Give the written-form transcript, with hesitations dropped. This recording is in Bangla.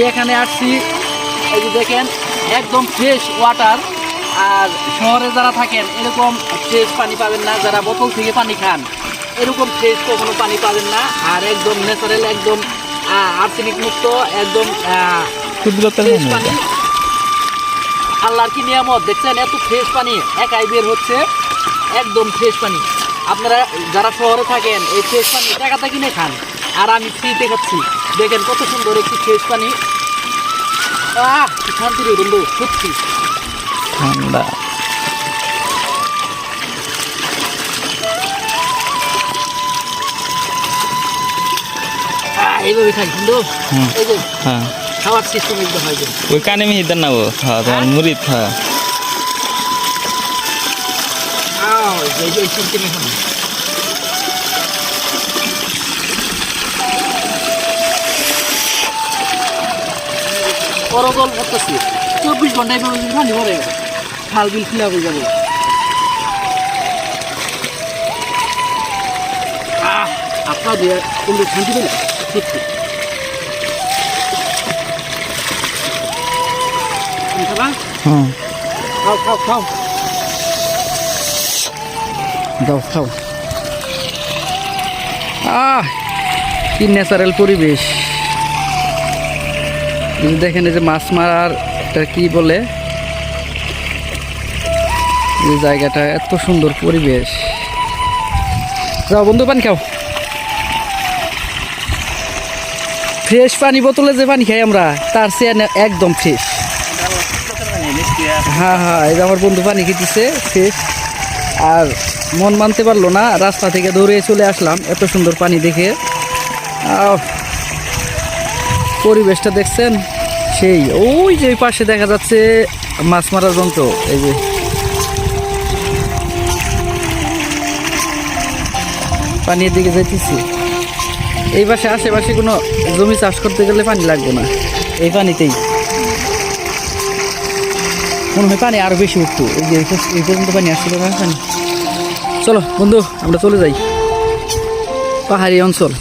এখানে আসছি, এই যে দেখেন একদম ফ্রেশ ওয়াটার। আর শহরে যারা থাকেন এরকম ফ্রেশ পানি পাবেন না, যারা বোতল থেকে পানি খান এরকম ফ্রেশ কখনো পানি পাবেন না। আর একদম ন্যাচারাল, একদম আর্সেনিক মুক্ত, একদম ফ্রেশ পানি। আল্লাহর কি নিয়ামত দেখছেন, এত ফ্রেশ পানি একাই বের হচ্ছে, একদম ফ্রেশ পানি। আপনারা যারা শহরে থাকেন এই ফ্রেশ পানি টাকাটা কিনে খান, আর আমি ফ্রিতে খাচ্ছি। দেখেন কত সুন্দর একটি ফ্রেশ পানি। শান্তি রে বন্ধু, সত্যি ঠান্ডা। এইভাবে খাই বন্ধু। এই যে হ্যাঁ, খাওয়ার সিস্টেম একদম হয় যে ওই কানে মিহি দেন না, হ্যাঁ তোমার মুড়িদ। হ্যাঁ, এই সিস্টেমে এখন করগল করতেছি 24 ঘন্টায় পানি ভরে খাল বিল খিলা হয়ে যাবে। আপনার দিয়ে কোনো শান্তি পেলে সত্যি খাবা। খাও খাও খাও, যাও খাও। কি ন্যাচারাল পরিবেশ। দেখেন এই যে মাছ মারার একটা কি বলে, এই জায়গাটা এত সুন্দর পরিবেশ। যাও বন্ধু পানি খাও। ফ্রেশ পানি, বোতলে যে পানি খাই আমরা তার চেয়ে একদম ফ্রেশ। হ্যাঁ হ্যাঁ, এই যে আমার বন্ধু পানি খেতেছে ফ্রেশ। আর মন মানতে পারলো না, রাস্তা থেকে দৌড়ে চলে আসলাম এত সুন্দর পানি দেখে। পরিবেশটা দেখছেন সেই, ওই যে পাশে দেখা যাচ্ছে মাছ মারার যন্ত্র। এই যে পানির দিকে যাইতেছি। এই পাশে আশেপাশে কোনো জমি চাষ করতে গেলে পানি লাগবে না, এই পানিতেই মনে হয় পানি আরো বেশি উঠতো। এই যে এই পর্যন্ত পানি আসছিল না পানি। চলো বন্ধু আমরা চলে যাই, পাহাড়ি অঞ্চল।